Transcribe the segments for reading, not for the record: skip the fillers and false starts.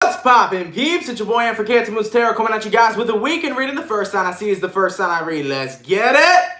What's poppin', peeps? It's your boy for CancerMoonsTarot coming at you guys with a weekend reading. The first sign I see is the first sign I read. Let's get it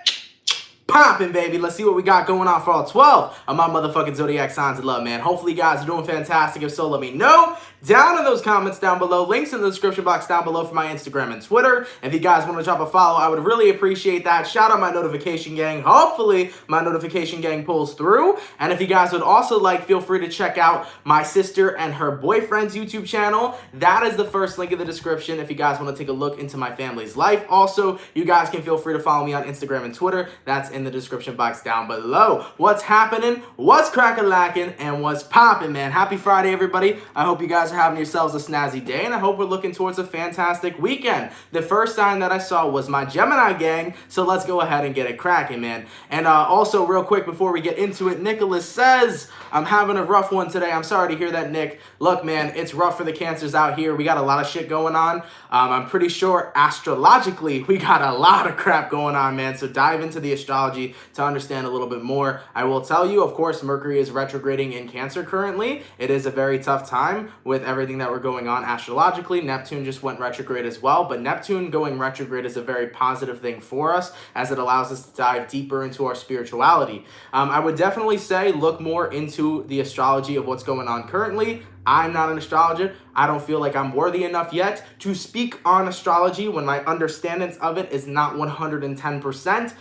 poppin', baby. Let's see what we got going on for all 12 of my motherfucking zodiac signs of love, man. Hopefully you guys are doing fantastic. If so, let me know down in those comments down below. Links in the description box down below for my Instagram and Twitter. If you guys want to drop a follow, I would really appreciate that. Shout out my notification gang. Hopefully my notification gang pulls through. And if you guys would also like, feel free to check out my sister and her boyfriend's YouTube channel. That is the first link in the description if you guys want to take a look into my family's life. Also, you guys can feel free to follow me on Instagram and Twitter. That's in the description box down below. What's happening? What's crackin'-lackin'? And what's poppin', man? Happy Friday, everybody. I hope you guys are having yourselves a snazzy day, and I hope we're looking towards a fantastic weekend. The first sign that I saw was my Gemini gang, so let's go ahead and get it cracking, man. And also, real quick before we get into it, Nicholas says, I'm having a rough one today. I'm sorry to hear that, Nick. Look, man, it's rough for the Cancers out here. We got a lot of shit going on. I'm pretty sure astrologically, we got a lot of crap going on, man. So dive into the astrology to understand a little bit more. I will tell you, of course, Mercury is retrograding in Cancer currently. It is a very tough time with everything that we're going on astrologically. Neptune just went retrograde as well, but Neptune going retrograde is a very positive thing for us as it allows us to dive deeper into our spirituality. I would definitely say look more into the astrology of what's going on currently. I'm not an astrologer. I don't feel like I'm worthy enough yet to speak on astrology when my understandings of it is not 110%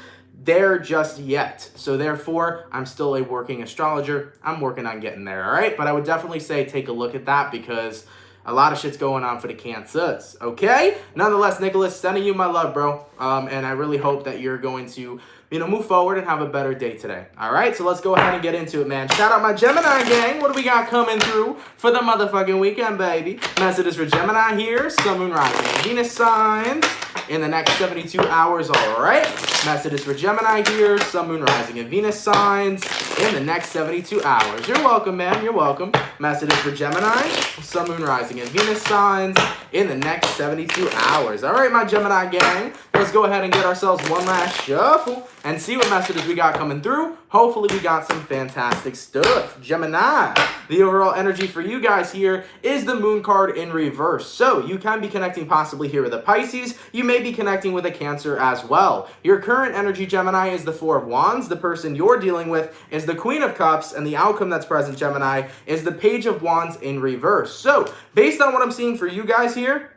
there just yet. So therefore, I'm still a working astrologer. I'm working on getting there, all right? But I would definitely say take a look at that because a lot of shit's going on for the Cancers, okay? Nonetheless, Nicholas, sending you my love, bro. And I really hope that you're going to, move forward and have a better day today. All right, so let's go ahead and get into it, man. Shout out my Gemini gang. What do we got coming through for the motherfucking weekend, baby? Messages for Gemini here. Sun, Moon, Rising, Venus signs in the next 72 hours, all right? Messages for Gemini here. Sun, Moon, Rising, and Venus signs in the next 72 hours. You're welcome, man. You're welcome. Messages for Gemini. Sun, Moon, Rising, and Venus signs in the next 72 hours. All right, my Gemini gang. Let's go ahead and get ourselves one last shuffle and see what messages we got coming through. Hopefully we got some fantastic stuff. Gemini, the overall energy for you guys here is the Moon card in reverse. So you can be connecting possibly here with a Pisces. You may be connecting with a Cancer as well. Your current energy, Gemini, is the Four of Wands. The person you're dealing with is the Queen of Cups, and the outcome that's present, Gemini, is the Page of Wands in reverse. So based on what I'm seeing for you guys here,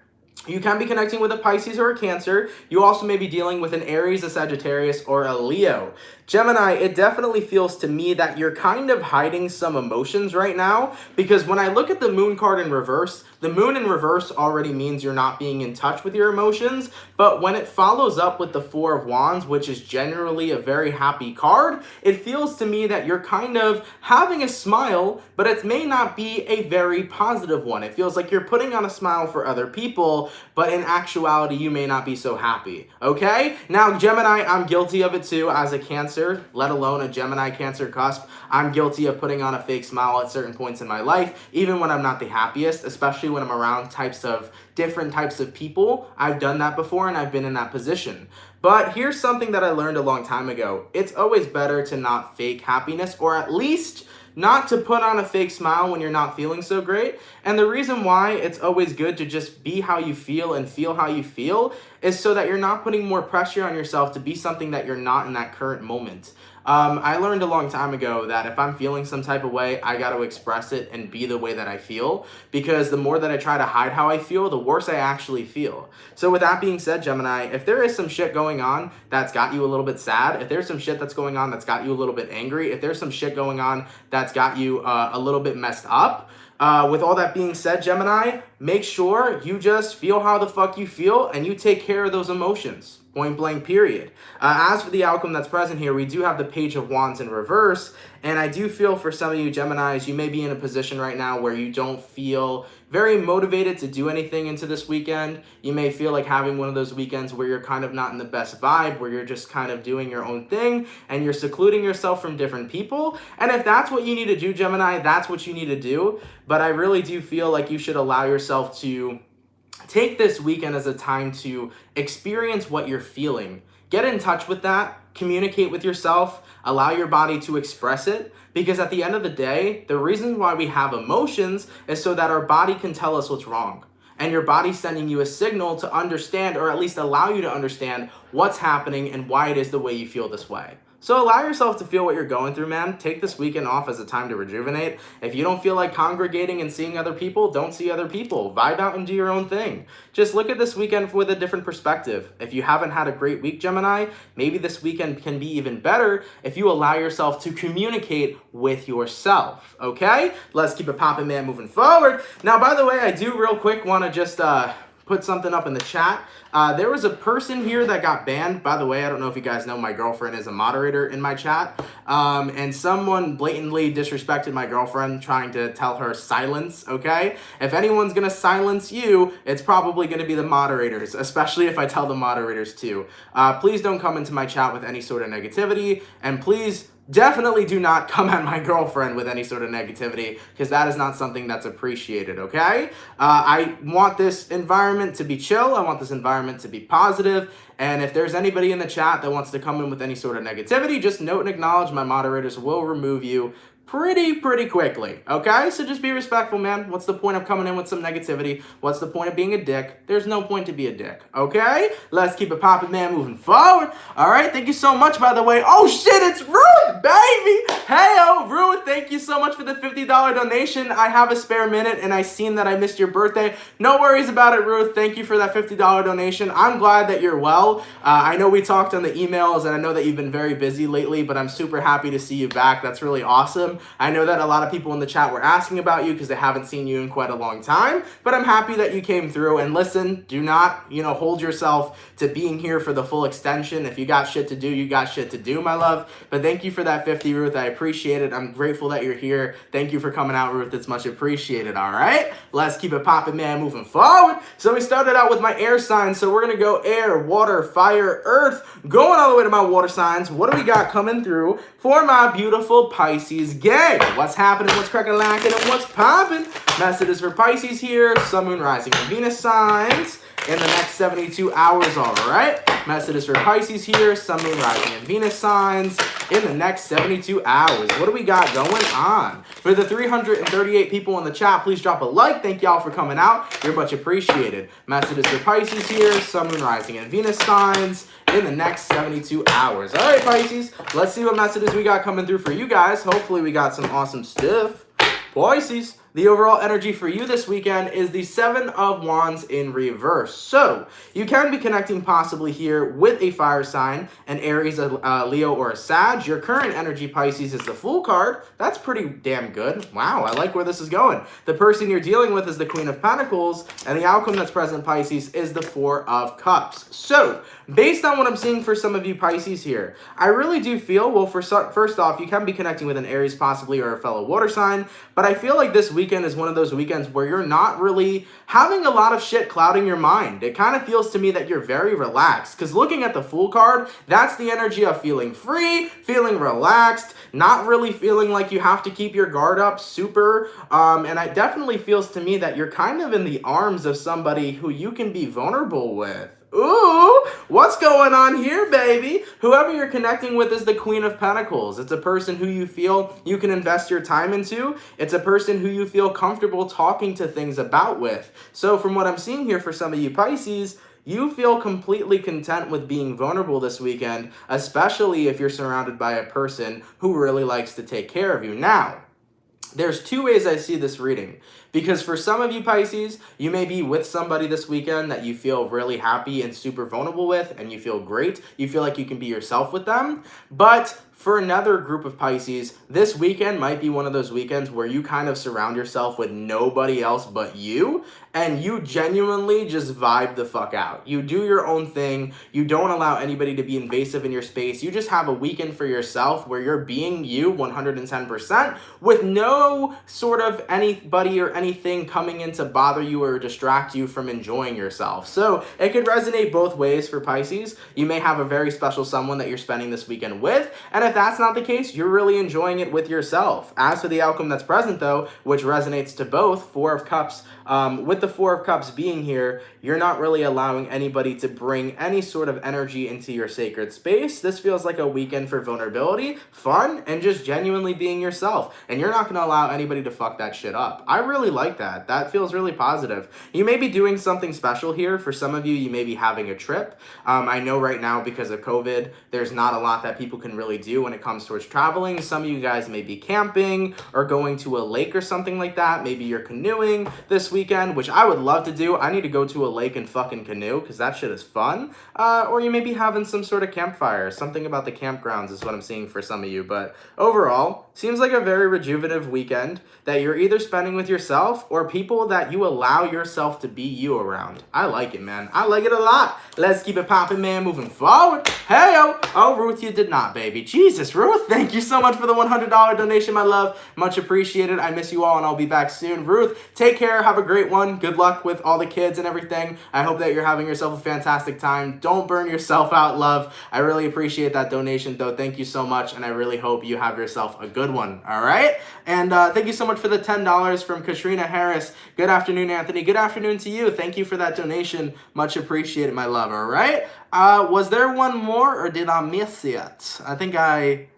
you can be connecting with a Pisces or a Cancer. You also may be dealing with an Aries, a Sagittarius, or a Leo. Gemini, it definitely feels to me that you're kind of hiding some emotions right now, because when I look at the Moon card in reverse, the Moon in reverse already means you're not being in touch with your emotions, but when it follows up with the Four of Wands, which is generally a very happy card, it feels to me that you're kind of having a smile, but it may not be a very positive one. It feels like you're putting on a smile for other people, but in actuality, you may not be so happy, okay? Now, Gemini, I'm guilty of it too as a Cancer, let alone a Gemini Cancer cusp. I'm guilty of putting on a fake smile at certain points in my life, even when I'm not the happiest, especially when I'm around different types of people. I've done that before and I've been in that position. But here's something that I learned a long time ago. It's always better to not fake happiness, or at least not to put on a fake smile when you're not feeling so great. And the reason why it's always good to just be how you feel and feel how you feel is so that you're not putting more pressure on yourself to be something that you're not in that current moment. I learned a long time ago that if I'm feeling some type of way, I got to express it and be the way that I feel, because the more that I try to hide how I feel, the worse I actually feel. So with that being said, Gemini, if there is some shit going on that's got you a little bit sad, if there's some shit that's going on that's got you a little bit angry, if there's some shit going on that's got you a little bit messed up, with all that being said, Gemini, make sure you just feel how the fuck you feel and you take care of those emotions. Point blank, period. As for the outcome that's present here, we do have the Page of Wands in reverse, and I do feel for some of you Geminis, you may be in a position right now where you don't feel very motivated to do anything into this weekend. You may feel like having one of those weekends where you're kind of not in the best vibe, where you're just kind of doing your own thing and you're secluding yourself from different people. And if that's what you need to do, Gemini, that's what you need to do. But I really do feel like you should allow yourself to take this weekend as a time to experience what you're feeling Get in touch with that, communicate with yourself, allow your body to express it, because at the end of the day, the reason why we have emotions is so that our body can tell us what's wrong. And your body's sending you a signal to understand, or at least allow you to understand what's happening and why it is the way you feel this way. So allow yourself to feel what you're going through, man. Take this weekend off as a time to rejuvenate. If you don't feel like congregating and seeing other people, don't see other people. Vibe out and do your own thing. Just look at this weekend with a different perspective. If you haven't had a great week, Gemini, maybe this weekend can be even better if you allow yourself to communicate with yourself, okay? Let's keep it popping, man, moving forward. Now, by the way, I do real quick want to just put something up in the chat. There was a person here that got banned. By the way, I don't know if you guys know, my girlfriend is a moderator in my chat. And someone blatantly disrespected my girlfriend, trying to tell her silence, okay? If anyone's gonna silence you, it's probably gonna be the moderators, especially if I tell the moderators to. Please don't come into my chat with any sort of negativity, and please definitely do not come at my girlfriend with any sort of negativity, because that is not something that's appreciated, okay? I want this environment to be chill. I want this environment to be positive. And if there's anybody in the chat that wants to come in with any sort of negativity, just note and acknowledge. My moderators will remove you pretty quickly, okay? So just be respectful, man. What's the point of coming in with some negativity? What's the point of being a dick? There's no point to be a dick, okay? Let's keep it popping, man, moving forward. All right, thank you so much, by the way. Oh, shit, it's Ruth, baby! Hey, Ruth, thank you so much for the $50 donation. I have a spare minute, and I seen that I missed your birthday. No worries about it, Ruth. Thank you for that $50 donation. I'm glad that you're well. I know we talked on the emails, and I know that you've been very busy lately, but I'm super happy to see you back. That's really awesome. I know that a lot of people in the chat were asking about you because they haven't seen you in quite a long time, but I'm happy that you came through. And listen, do not, hold yourself to being here for the full extension. If you got shit to do, you got shit to do, my love. But thank you for that 50, Ruth. I appreciate it. I'm grateful that you're here. Thank you for coming out, Ruth. It's much appreciated, all right? Let's keep it popping, man, moving forward. So we started out with my air signs, so we're going to go air, water, fire, earth, going all the way to my water signs. What do we got coming through for my beautiful Pisces gang? What's happening, what's cracking, lacking, and what's popping? Messages for Pisces here, Sun, Moon, Rising, and Venus signs in the next 72 hours, all right? Messages for Pisces here, Sun, Moon, Rising, and Venus signs in the next 72 hours. What do we got going on? For the 338 people in the chat, please drop a like. Thank y'all for coming out. You're much appreciated. Messages for Pisces here, Sun, Moon, Rising, and Venus signs in the next 72 hours. All right, Pisces, let's see what messages we got coming through for you guys. Hopefully we got some awesome stuff. Pisces, the overall energy for you this weekend is the Seven of Wands in reverse. So you can be connecting possibly here with a fire sign, an Aries, a Leo, or a Sag. Your current energy, Pisces, is the Fool card. That's pretty damn good. Wow, I like where this is going. The person you're dealing with is the Queen of Pentacles, and the outcome that's present, Pisces, is the Four of Cups. So based on what I'm seeing for some of you Pisces here, I really do feel, well, first off, you can be connecting with an Aries possibly, or a fellow water sign, but I feel like this weekend is one of those weekends where you're not really having a lot of shit clouding your mind. It kind of feels to me that you're very relaxed, because looking at the Fool card, that's the energy of feeling free, feeling relaxed, not really feeling like you have to keep your guard up super, and it definitely feels to me that you're kind of in the arms of somebody who you can be vulnerable with. Ooh, what's going on here, baby? Whoever you're connecting with is the Queen of Pentacles. It's a person who you feel you can invest your time into. It's a person who you feel comfortable talking to things about with. So from what I'm seeing here for some of you Pisces, you feel completely content with being vulnerable this weekend, especially if you're surrounded by a person who really likes to take care of you. Now, there's two ways I see this reading, because for some of you Pisces, you may be with somebody this weekend that you feel really happy and super vulnerable with, and you feel great. You feel like you can be yourself with them. But for another group of Pisces, this weekend might be one of those weekends where you kind of surround yourself with nobody else but you, and you genuinely just vibe the fuck out. You do your own thing. You don't allow anybody to be invasive in your space. You just have a weekend for yourself where you're being you 110% with no sort of anybody or anything coming in to bother you or distract you from enjoying yourself. So it could resonate both ways for Pisces. You may have a very special someone that you're spending this weekend with, and if that's not the case, you're really enjoying it with yourself. As for the outcome that's present, though, which resonates to both, Four of Cups, with the Four of Cups being here, you're not really allowing anybody to bring any sort of energy into your sacred space. This feels like a weekend for vulnerability, fun, and just genuinely being yourself. And you're not going to allow anybody to fuck that shit up. I really like that. That feels really positive. You may be doing something special here. For some of you, you may be having a trip. I know right now, because of COVID, there's not a lot that people can really do when it comes towards traveling. Some of you guys may be camping or going to a lake or something like that. Maybe you're canoeing this weekend, which I would love to do. I need to go to a lake and fucking canoe because that shit is fun. Or you may be having some sort of campfire. Something about the campgrounds is what I'm seeing for some of you. But overall, seems like a very rejuvenative weekend that you're either spending with yourself or people that you allow yourself to be you around. I like it, man. I like it a lot. Let's keep it popping, man, moving forward. Hey, yo. Oh, Ruth, you did not, baby. Jesus, Ruth, thank you so much for the $100 donation, my love. Much appreciated. I miss you all, and I'll be back soon. Ruth, take care. Have a great one. Good luck with all the kids and everything. I hope that you're having yourself a fantastic time. Don't burn yourself out, love. I really appreciate that donation, though. Thank you so much, and I really hope you have yourself a good one, all right? And thank you so much for the $10 from Katrina Harris. Good afternoon, Anthony. Good afternoon to you. Thank you for that donation. Much appreciated, my love, all right? Was there one more, or did I miss it?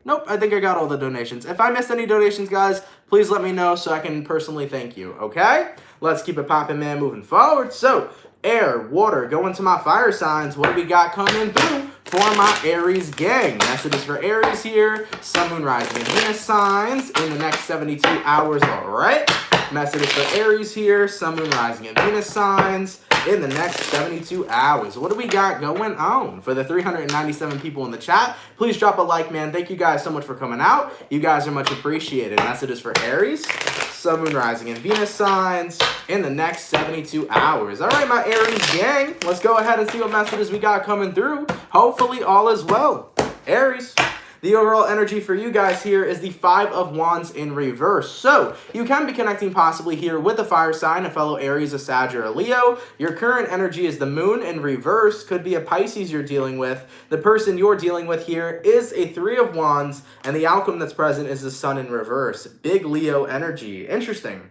Nope, I think I got all the donations. If I missed any donations, guys, please let me know so I can personally thank you, okay? Let's keep it popping, man, moving forward. So, air, water, go into my fire signs. What do we got coming through for my Aries gang? Messages for Aries here. Sun, Moon, Rising, and Venus signs in the next 72 hours, all right? Messages for Aries here. Sun, Moon, Rising, and Venus signs in the next 72 hours. What do we got going on? For the 397 people in the chat, please drop a like, man. Thank you guys so much for coming out. You guys are much appreciated. Messages for Aries, Sun, Moon, Rising, and Venus signs in the next 72 hours. All right, my Aries gang, let's go ahead and see what messages we got coming through. Hopefully all is well. Aries. The overall energy for you guys here is the Five of Wands in reverse. So, you can be connecting possibly here with a fire sign, a fellow Aries, a Sag, or a Leo. Your current energy is the Moon in reverse. Could be a Pisces you're dealing with. The person you're dealing with here is a Three of Wands, and the outcome that's present is the Sun in reverse. Big Leo energy. Interesting.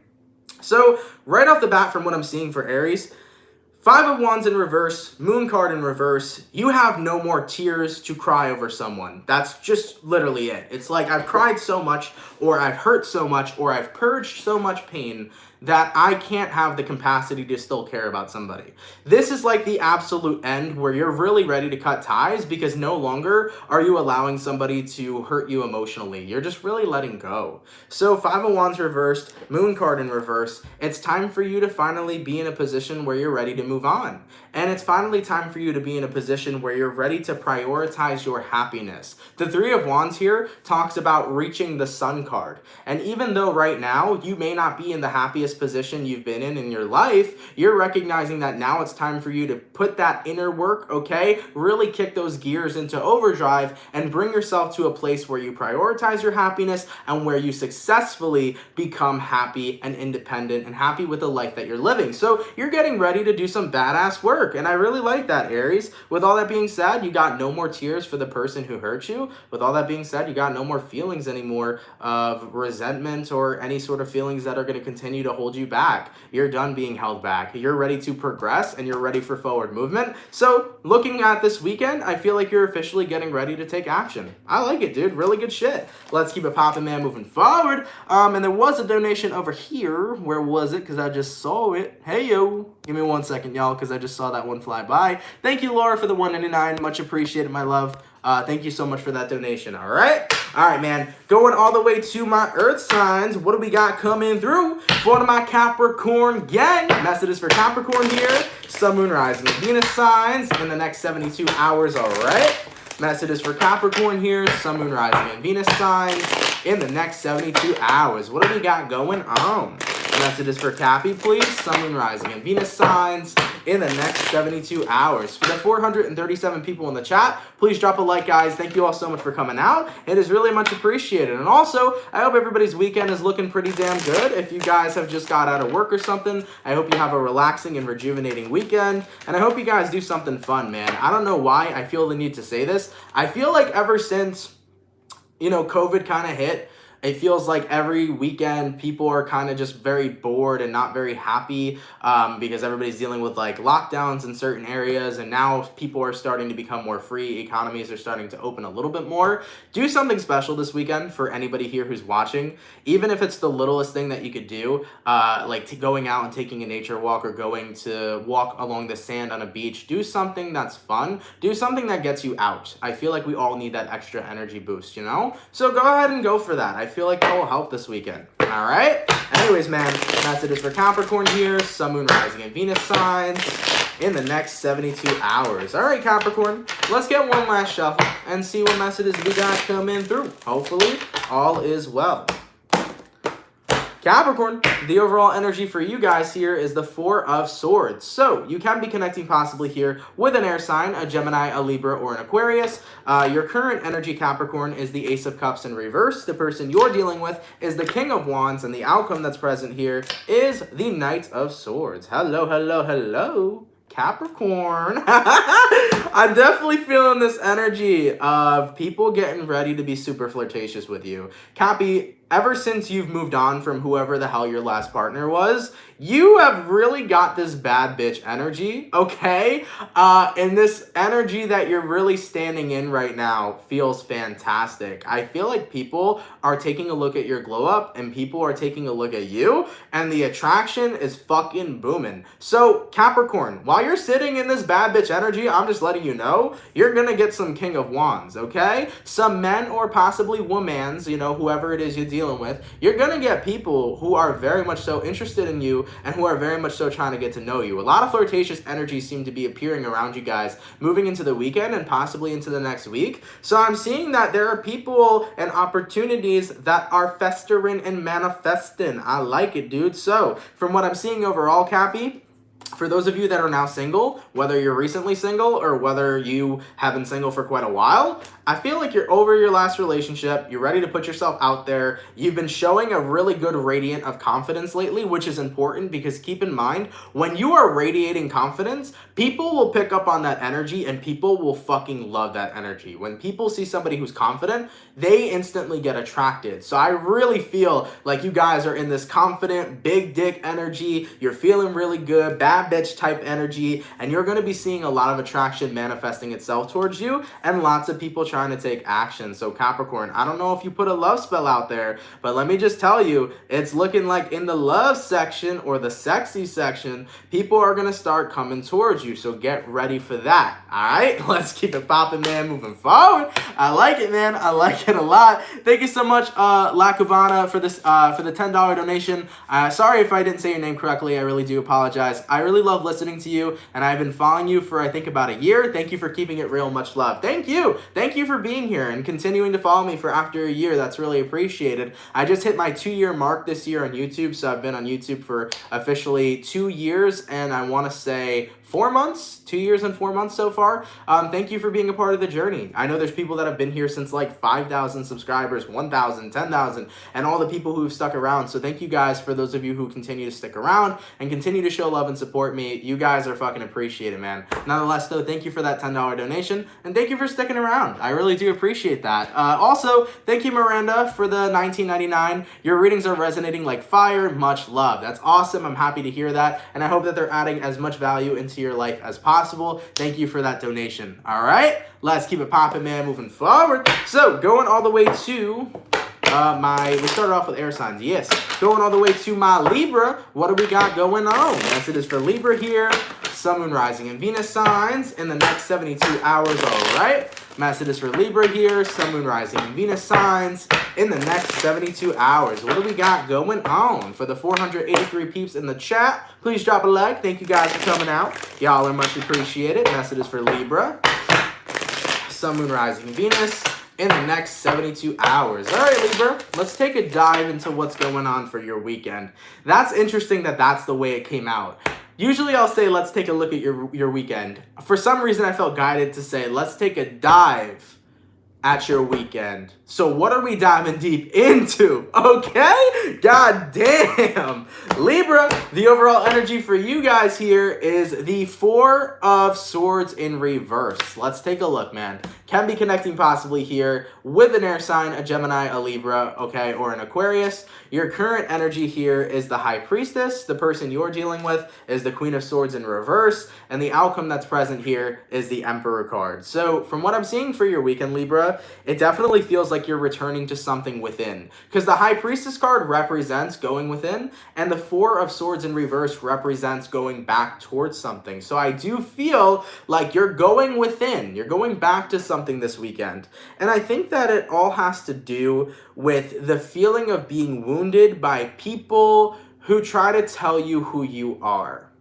So, right off the bat from what I'm seeing for Aries, Five of Wands in reverse, Moon card in reverse, you have no more tears to cry over someone. That's just literally it. It's like I've cried so much, or I've hurt so much, or I've purged so much pain that I can't have the capacity to still care about somebody. This is like the absolute end where you're really ready to cut ties because no longer are you allowing somebody to hurt you emotionally. You're just really letting go. So Five of Wands reversed, Moon card in reverse, it's time for you to finally be in a position where you're ready to move on. And it's finally time for you to be in a position where you're ready to prioritize your happiness. The Three of Wands here talks about reaching the Sun card. And even though right now you may not be in the happiest position you've been in your life, you're recognizing that now it's time for you to put that inner work, okay? Really kick those gears into overdrive and bring yourself to a place where you prioritize your happiness and where you successfully become happy and independent and happy with the life that you're living. So you're getting ready to do some badass work. And I really like that, Aries. With all that being said, you got no more tears for the person who hurt you. With all that being said, you got no more feelings anymore of resentment or any sort of feelings that are going to continue to hold you back. You're done being held back. You're ready to progress and you're ready for forward movement. So looking at this weekend, I feel like you're officially getting ready to take action. I like it, dude. Really good shit. Let's keep it popping, man, moving forward. And there was a donation over here. Where was it? Because I just saw it. Hey, yo. Give me 1 second, y'all, because I just saw that one fly by. Thank you, Laura, for the $1.99. Much appreciated, my love. Thank you so much for that donation, all right? All right, man. Going all the way to my Earth signs. What do we got coming through for my Capricorn gang? Messages for Capricorn here. Sun, Moon, Rising, and Venus signs in the next 72 hours, all right? Messages for Capricorn here. Sun, Moon, Rising, and Venus signs in the next 72 hours. What do we got going on? Messages for Cappy, please. Sun, Moon, Rising, and Venus signs in the next 72 hours. For the 437 people in the chat, please drop a like, guys. Thank you all so much for coming out. It is really much appreciated. And also, I hope everybody's weekend is looking pretty damn good. If you guys have just got out of work or something, I hope you have a relaxing and rejuvenating weekend. And I hope you guys do something fun, man. I don't know why I feel the need to say this. I feel like ever since COVID kind of hit, it feels like every weekend people are kind of just very bored and not very happy because everybody's dealing with like lockdowns in certain areas, and now people are starting to become more free. Economies are starting to open a little bit more. Do something special this weekend for anybody here who's watching, even if it's the littlest thing that you could do, like going out and taking a nature walk or going to walk along the sand on a beach. Do something that's fun. Do something that gets you out. I feel like we all need that extra energy boost, So go ahead and go for that. I feel like that will help this weekend. All right? Anyways, man, messages for Capricorn here. Sun, Moon, Rising, and Venus signs in the next 72 hours. All right, Capricorn, let's get one last shuffle and see what messages we got coming through. Hopefully, all is well. Capricorn, the overall energy for you guys here is the Four of Swords. So you can be connecting possibly here with an air sign, a Gemini, a Libra, or an Aquarius. Your current energy, Capricorn, is the Ace of Cups in reverse. The person you're dealing with is the King of Wands, and the outcome that's present here is the Knight of Swords. Hello, hello, hello, Capricorn. I'm definitely feeling this energy of people getting ready to be super flirtatious with you. Cappy, ever since you've moved on from whoever the hell your last partner was, you have really got this bad bitch energy, okay? And this energy that you're really standing in right now feels fantastic. I feel like people are taking a look at your glow up and people are taking a look at you, and the attraction is fucking booming. So Capricorn, while you're sitting in this bad bitch energy, I'm just letting you know, you're gonna get some King of Wands, okay? Some men or possibly womans, whoever it is you're dealing with, you're gonna get people who are very much so interested in you and who are very much so trying to get to know you. A lot of flirtatious energy seem to be appearing around you guys moving into the weekend and possibly into the next week. So I'm seeing that there are people and opportunities that are festering and manifesting. I like it, dude. So from what I'm seeing overall, Cappy, for those of you that are now single, whether you're recently single or whether you have been single for quite a while, I feel like you're over your last relationship. You're ready to put yourself out there. You've been showing a really good radiant of confidence lately, which is important because keep in mind, when you are radiating confidence, people will pick up on that energy and people will fucking love that energy. When people see somebody who's confident, they instantly get attracted. So I really feel like you guys are in this confident, big dick energy. You're feeling really good, bad bitch type energy, and you're going to be seeing a lot of attraction manifesting itself towards you and lots of people trying to take action. So Capricorn, I don't know if you put a love spell out there, but let me just tell you, it's looking like in the love section or the sexy section, people are going to start coming towards you. So get ready for that. All right, let's keep it popping, man, moving forward. I like it, man. I like it a lot. Thank you so much, La Cubana, for this for the $10 donation. Sorry if I didn't say your name correctly. I really do apologize. I really love listening to you, and I've been following you for, I think, about a year. Thank you for keeping it real. Much love. Thank you. Thank you for being here and continuing to follow me for after a year. That's really appreciated. I just hit my 2-year mark this year on YouTube, so I've been on YouTube for officially 2 years, and I want to say 4 months, 2 years and 4 months so far. Thank you for being a part of the journey. I know there's people that have been here since like 5,000 subscribers, 1,000, 10,000, and all the people who've stuck around. So thank you guys for those of you who continue to stick around and continue to show love and support me. You guys are fucking appreciated, man. Nonetheless, though, thank you for that $10 donation, and thank you for sticking around. I really do appreciate that. Also, thank you, Miranda, for the $19.99. Your readings are resonating like fire. Much love. That's awesome. I'm happy to hear that, and I hope that they're adding as much value into your life as possible. Thank you for that donation. All right, let's keep it popping, man, moving forward. So going all the way to we started off with air signs, yes. Going all the way to my Libra, what do we got going on? Yes, it is for Libra here. Sun, Moon, Rising, and Venus signs in the next 72 hours, all right? Message is for Libra here, Sun, Moon, Rising, and Venus signs in the next 72 hours. What do we got going on? For the 483 peeps in the chat, please drop a like. Thank you guys for coming out. Y'all are much appreciated. Message is for Libra, Sun, Moon, Rising, and Venus in the next 72 hours. All right, Libra, let's take a dive into what's going on for your weekend. That's interesting that that's the way it came out. Usually I'll say, let's take a look at your weekend. For some reason, I felt guided to say, let's take a dive at your weekend. So what are we diving deep into? Okay? God damn. Libra, the overall energy for you guys here is the Four of Swords in reverse. Let's take a look, man. can be connecting possibly here with an air sign, a Gemini, a Libra, okay, or an Aquarius. Your current energy here is the High Priestess. The person you're dealing with is the Queen of Swords in reverse, and the outcome that's present here is the Emperor card. So from what I'm seeing for your weekend, Libra, it definitely feels like you're returning to something within, because the High Priestess card represents going within, and the Four of Swords in reverse represents going back towards something. So I do feel like you're going within, you're going back to something this weekend. And I think that it all has to do with the feeling of being wounded by people who try to tell you who you are.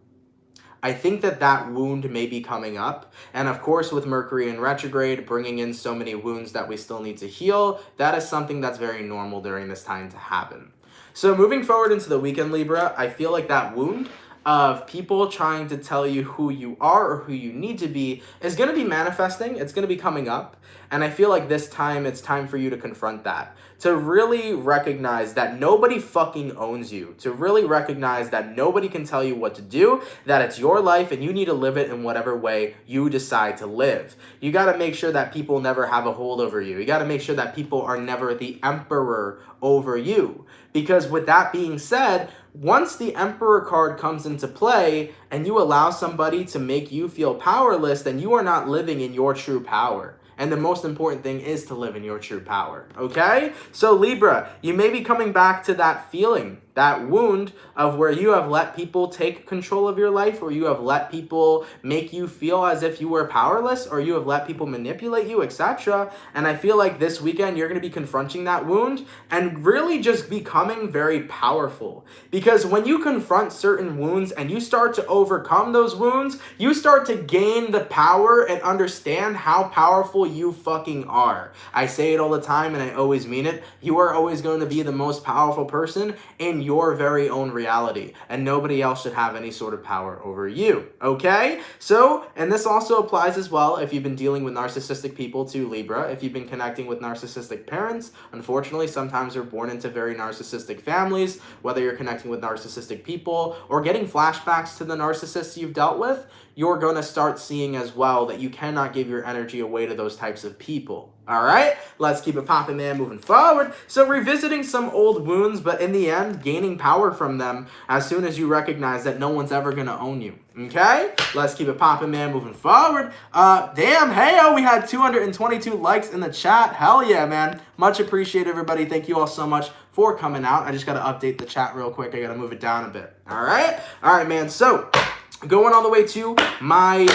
I think that that wound may be coming up. And of course, with Mercury in retrograde, bringing in so many wounds that we still need to heal, that is something that's very normal during this time to happen. So moving forward into the weekend, Libra, I feel like that wound of people trying to tell you who you are or who you need to be is going to be manifesting. It's going to be coming up. And I feel like this time, it's time for you to confront that. To really recognize that nobody fucking owns you. To really recognize that nobody can tell you what to do, that it's your life and you need to live it in whatever way you decide to live. You got to make sure that people never have a hold over you. You got to make sure that people are never the emperor over you. Because with that being said, once the Emperor card comes into play and you allow somebody to make you feel powerless, then you are not living in your true power. And the most important thing is to live in your true power, okay? So Libra, you may be coming back to that feeling, that wound of where you have let people take control of your life, or you have let people make you feel as if you were powerless, or you have let people manipulate you, etc. And I feel like this weekend you're going to be confronting that wound and really just becoming very powerful. Because when you confront certain wounds and you start to overcome those wounds, you start to gain the power and understand how powerful you fucking are. I say it all the time and I always mean it. You are always going to be the most powerful person in your very own reality, and nobody else should have any sort of power over you, okay? So, and this also applies as well if you've been dealing with narcissistic people to Libra, if you've been connecting with narcissistic parents. Unfortunately, sometimes we're born into very narcissistic families, whether you're connecting with narcissistic people or getting flashbacks to the narcissists you've dealt with, you're going to start seeing as well that you cannot give your energy away to those types of people. All right, let's keep it popping, man, moving forward. So revisiting some old wounds, but in the end, gaining power from them as soon as you recognize that no one's ever going to own you. Okay, let's keep it popping, man, moving forward. Damn, hey, we had 222 likes in the chat. Hell yeah, man. Much appreciated, everybody. Thank you all so much for coming out. I just got to update the chat real quick. I got to move it down a bit. All right, man. So going all the way to my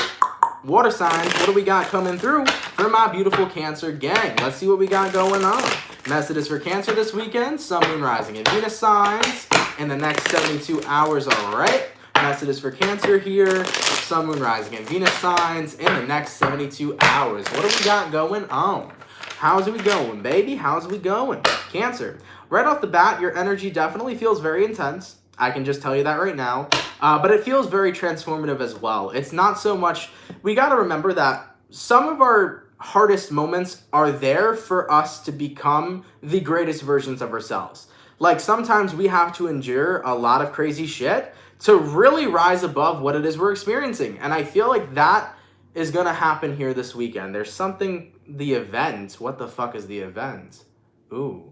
water signs, what do we got coming through for my beautiful Cancer gang? Let's see what we got going on. Messages for Cancer this weekend: Sun, Moon, Rising, and Venus signs in the next 72 hours, all right? Messages for Cancer here: Sun, Moon, Rising, and Venus signs in the next 72 hours. What do we got going on? How's we going, baby? How's we going? Cancer, right off the bat, your energy definitely feels very intense. I can just tell you that right now. But it feels very transformative as well. It's not so much, we got to remember that some of our hardest moments are there for us to become the greatest versions of ourselves. Like sometimes we have to endure a lot of crazy shit to really rise above what it is we're experiencing. And I feel like that is going to happen here this weekend. There's something, the event. What the fuck is the event? Ooh.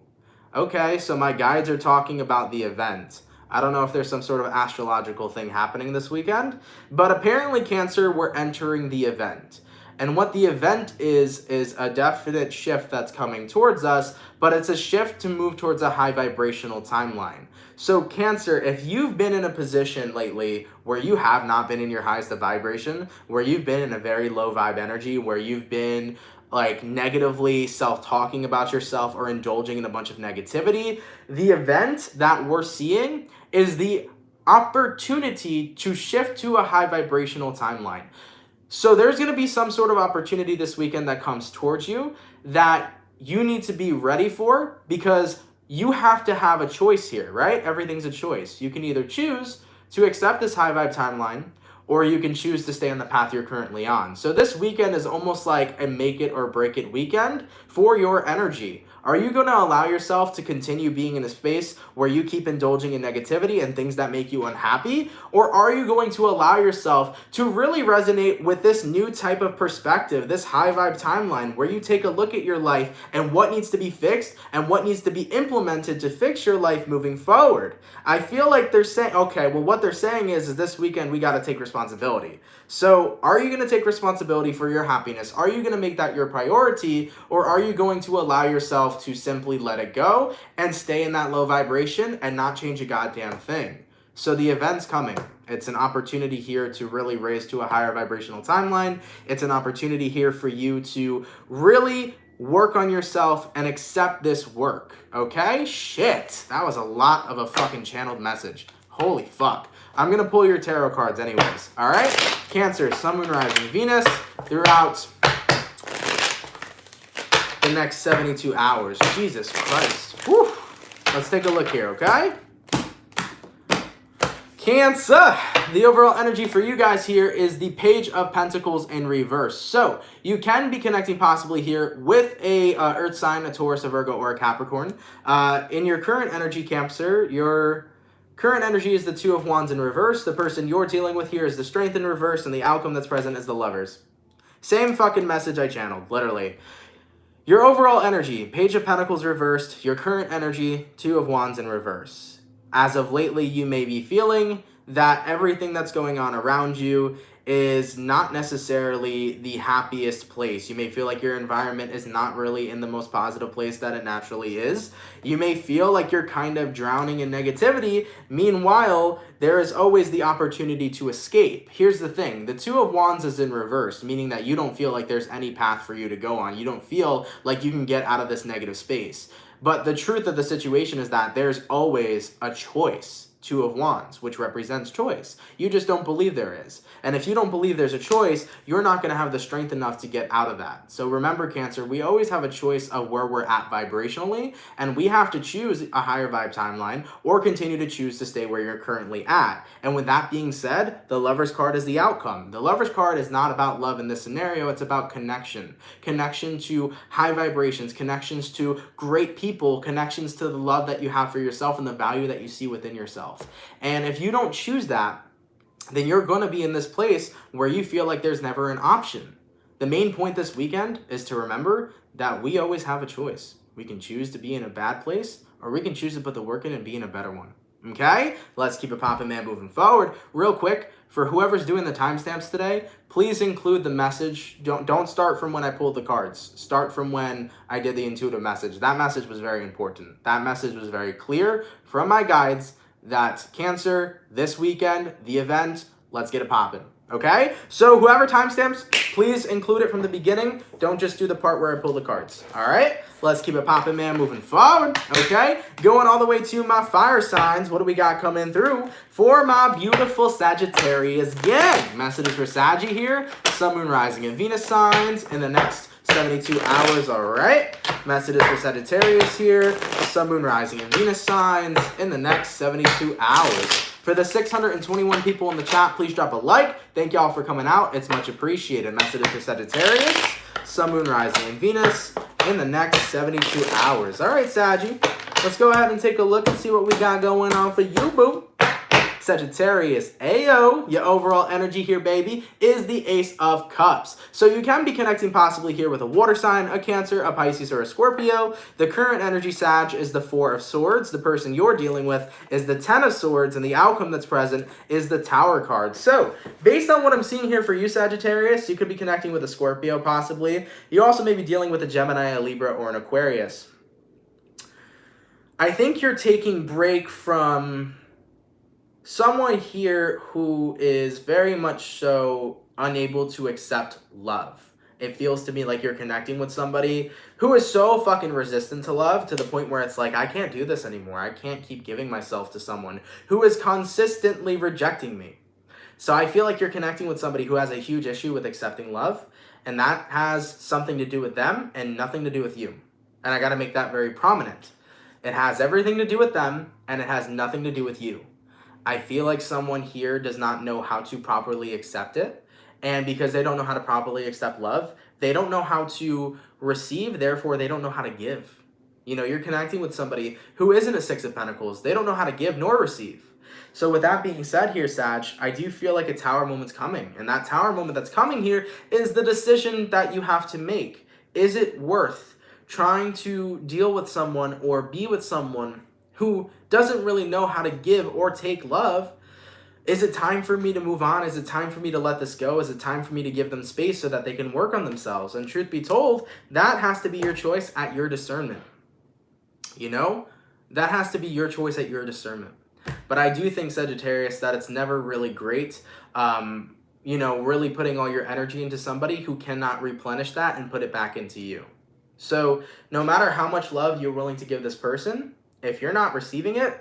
Okay, so my guides are talking about the event. I don't know if there's some sort of astrological thing happening this weekend, but apparently Cancer, we're entering the event. And what the event is a definite shift that's coming towards us, but it's a shift to move towards a high vibrational timeline. So Cancer, if you've been in a position lately where you have not been in your highest of vibration, where you've been in a very low vibe energy, where you've been like negatively self-talking about yourself or indulging in a bunch of negativity, the event that we're seeing is the opportunity to shift to a high vibrational timeline. So there's going to be some sort of opportunity this weekend that comes towards you that you need to be ready for, because you have to have a choice here, right? Everything's a choice. You can either choose to accept this high vibe timeline, or you can choose to stay on the path you're currently on. So this weekend is almost like a make it or break it weekend for your energy. Are you going to allow yourself to continue being in a space where you keep indulging in negativity and things that make you unhappy? Or are you going to allow yourself to really resonate with this new type of perspective, this high vibe timeline, where you take a look at your life and what needs to be fixed and what needs to be implemented to fix your life moving forward? I feel like they're saying, okay, well, what they're saying is this weekend we got to take responsibility. So are you going to take responsibility for your happiness? Are you going to make that your priority? Or are you going to allow yourself to simply let it go and stay in that low vibration and not change a goddamn thing? So the event's coming. It's an opportunity here to really raise to a higher vibrational timeline. It's an opportunity here for you to really work on yourself and accept this work. Okay? Shit. That was a lot of a fucking channeled message. Holy fuck. I'm going to pull your tarot cards anyways. All right? Cancer, Sun, Moon, Rising, Venus throughout the next 72 hours. Jesus Christ. Whew. Let's take a look here, okay? Cancer, the overall energy for you guys here is the Page of Pentacles in reverse. So you can be connecting possibly here with a Earth sign, a Taurus, a Virgo, or a Capricorn. In your current energy, Cancer, your current energy is the Two of Wands in reverse. The person you're dealing with here is the Strength in reverse, and the outcome that's present is the Lovers. Same fucking message I channeled, literally. Your overall energy, Page of Pentacles reversed. Your current energy, Two of Wands in reverse. As of lately, you may be feeling that everything that's going on around you is not necessarily the happiest place. You may feel like your environment is not really in the most positive place that it naturally is. You may feel like you're kind of drowning in negativity. Meanwhile, there is always the opportunity to escape. Here's the thing. The Two of Wands is in reverse, meaning that you don't feel like there's any path for you to go on. You don't feel like you can get out of this negative space. But the truth of the situation is that there's always a choice. Two of Wands, which represents choice. You just don't believe there is. And if you don't believe there's a choice, you're not going to have the strength enough to get out of that. So remember, Cancer, we always have a choice of where we're at vibrationally, and we have to choose a higher vibe timeline or continue to choose to stay where you're currently at. And with that being said, the Lover's card is the outcome. The Lover's card is not about love in this scenario. It's about connection. Connection to high vibrations, connections to great people, connections to the love that you have for yourself and the value that you see within yourself. And if you don't choose that, then you're going to be in this place where you feel like there's never an option. The main point this weekend is to remember that we always have a choice. We can choose to be in a bad place, or we can choose to put the work in and be in a better one. Okay? Let's keep it poppin', man, moving forward. Real quick, for whoever's doing the timestamps today, please include the message. Don't start from when I pulled the cards. Start from when I did the intuitive message. That message was very important. That message was very clear from my guides that Cancer, this weekend, the event, let's get it poppin'. Okay? So whoever timestamps, please include it from the beginning. Don't just do the part where I pull the cards. All right? Let's keep it poppin', man, moving forward. Okay? Going all the way to my fire signs. What do we got coming through for my beautiful Sagittarius gang? Messages for Saggy here. Sun, Moon, Rising, and Venus signs in the next 72 hours, all right? Messages for Sagittarius here. Sun, Moon, Rising, and Venus signs in the next 72 hours. For the 621 people in the chat, please drop a like. Thank y'all for coming out. It's much appreciated. Messages for Sagittarius, Sun, Moon, Rising, and Venus in the next 72 hours. All right, Saggy, let's go ahead and take a look and see what we got going on for you, boo. Sagittarius, Ayo, your overall energy here, baby, is the Ace of Cups. So you can be connecting possibly here with a water sign, a Cancer, a Pisces, or a Scorpio. The current energy, Sag, is the Four of Swords. The person you're dealing with is the Ten of Swords, and the outcome that's present is the Tower card. So based on what I'm seeing here for you, Sagittarius, you could be connecting with a Scorpio possibly. You also may be dealing with a Gemini, a Libra, or an Aquarius. I think you're taking break from someone here who is very much so unable to accept love. It feels to me like you're connecting with somebody who is so fucking resistant to love to the point where it's like, I can't do this anymore. I can't keep giving myself to someone who is consistently rejecting me. So I feel like you're connecting with somebody who has a huge issue with accepting love, and that has something to do with them and nothing to do with you. And I got to make that very prominent. It has everything to do with them, and it has nothing to do with you. I feel like someone here does not know how to properly accept it. And because they don't know how to properly accept love, they don't know how to receive, therefore they don't know how to give. You know, you're connecting with somebody who isn't a Six of Pentacles. They don't know how to give nor receive. So with that being said here, Sag, I do feel like a Tower moment's coming. And that Tower moment that's coming here is the decision that you have to make. Is it worth trying to deal with someone or be with someone who doesn't really know how to give or take love? Is it time for me to move on? Is it time for me to let this go? Is it time for me to give them space so that they can work on themselves? And truth be told, that has to be your choice at your discernment. You know, that has to be your choice at your discernment. But I do think, Sagittarius, that it's never really great, you know, really putting all your energy into somebody who cannot replenish that and put it back into you. So no matter how much love you're willing to give this person, if you're not receiving it,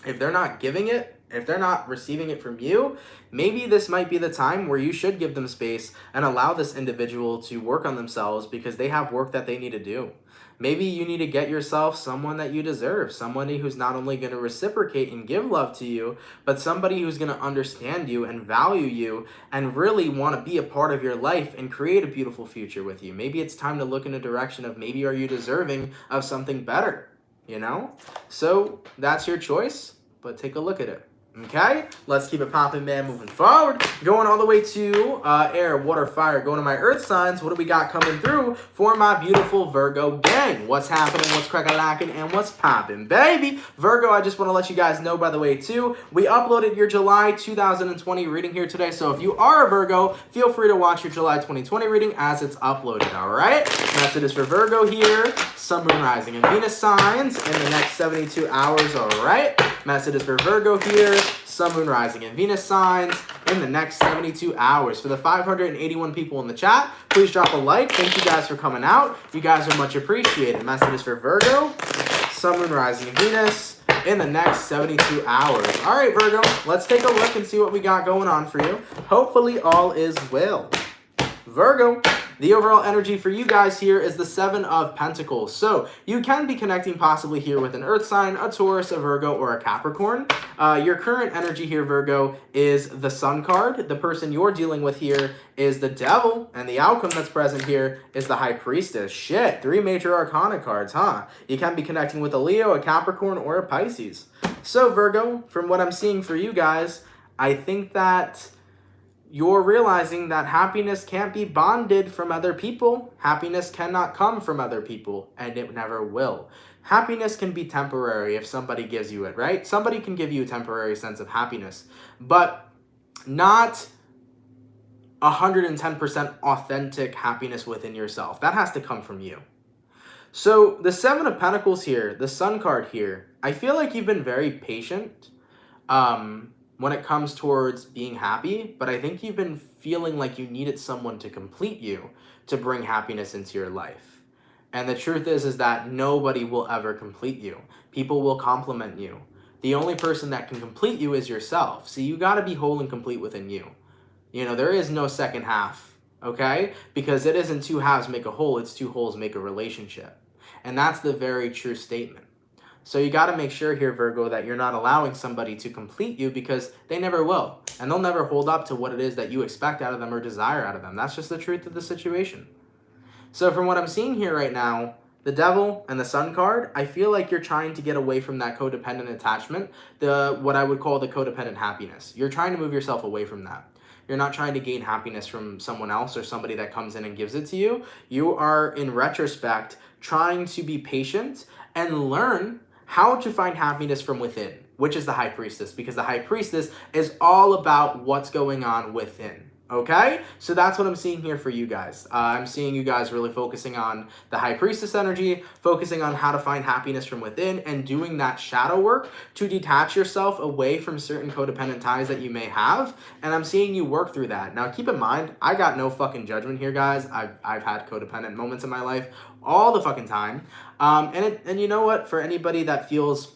if they're not giving it, if they're not receiving it from you, maybe this might be the time where you should give them space and allow this individual to work on themselves because they have work that they need to do. Maybe you need to get yourself someone that you deserve, somebody who's not only going to reciprocate and give love to you, but somebody who's going to understand you and value you and really want to be a part of your life and create a beautiful future with you. Maybe it's time to look in a direction of maybe are you deserving of something better, you know? So that's your choice, but take a look at it. Okay, let's keep it popping, man, moving forward. Going all the way to air, water, fire. Going to my earth signs. What do we got coming through for my beautiful Virgo gang? What's happening, what's crack-a-lacking, and what's popping, baby? Virgo, I just want to let you guys know, by the way, too, we uploaded your July 2020 reading here today. So if you are a Virgo, feel free to watch your July 2020 reading as it's uploaded, all right? Message is for Virgo here. Sun, Moon, Rising, and Venus signs in the next 72 hours, all right? Message is for Virgo here. Sun, Moon, Rising, and Venus signs in the next 72 hours. For the 581 people in the chat, please drop a like. Thank you guys for coming out. You guys are much appreciated. Message is for Virgo, Sun, Moon, Rising, and Venus in the next 72 hours. All right, Virgo, let's take a look and see what we got going on for you. Hopefully all is well. Virgo, the overall energy for you guys here is the Seven of Pentacles. So you can be connecting possibly here with an Earth sign, a Taurus, a Virgo, or a Capricorn. Your current energy here, Virgo, is the Sun card. The person you're dealing with here is the Devil. And the outcome that's present here is the High Priestess. Shit, 3 major Arcana cards, huh? You can be connecting with a Leo, a Capricorn, or a Pisces. So Virgo, from what I'm seeing for you guys, I think that you're realizing that happiness can't be bonded from other people. Happiness cannot come from other people, and it never will. Happiness can be temporary if somebody gives you it, right? Somebody can give you a temporary sense of happiness, but not 110% authentic happiness within yourself. That has to come from you. So the Seven of Pentacles here, the Sun card here, I feel like you've been very patient when it comes towards being happy, but I think you've been feeling like you needed someone to complete you to bring happiness into your life. And the truth is that nobody will ever complete you. People will compliment you. The only person that can complete you is yourself. So you got to be whole and complete within you. You know, there is no second half, okay? Because it isn't 2 halves make a whole, it's 2 wholes make a relationship. And that's the very true statement. So you got to make sure here, Virgo, that you're not allowing somebody to complete you because they never will. And they'll never hold up to what it is that you expect out of them or desire out of them. That's just the truth of the situation. So from what I'm seeing here right now, the Devil and the Sun card, I feel like you're trying to get away from that codependent attachment, what I would call the codependent happiness. You're trying to move yourself away from that. You're not trying to gain happiness from someone else or somebody that comes in and gives it to you. You are, in retrospect, trying to be patient and learn how to find happiness from within, which is the High Priestess, because the High Priestess is all about what's going on within, okay? So that's what I'm seeing here for you guys. I'm seeing you guys really focusing on the High Priestess energy, focusing on how to find happiness from within, and doing that shadow work to detach yourself away from certain codependent ties that you may have, and I'm seeing you work through that. Now, keep in mind, I got no fucking judgment here, guys. I've had codependent moments in my life all the fucking time. And you know what? For anybody that feels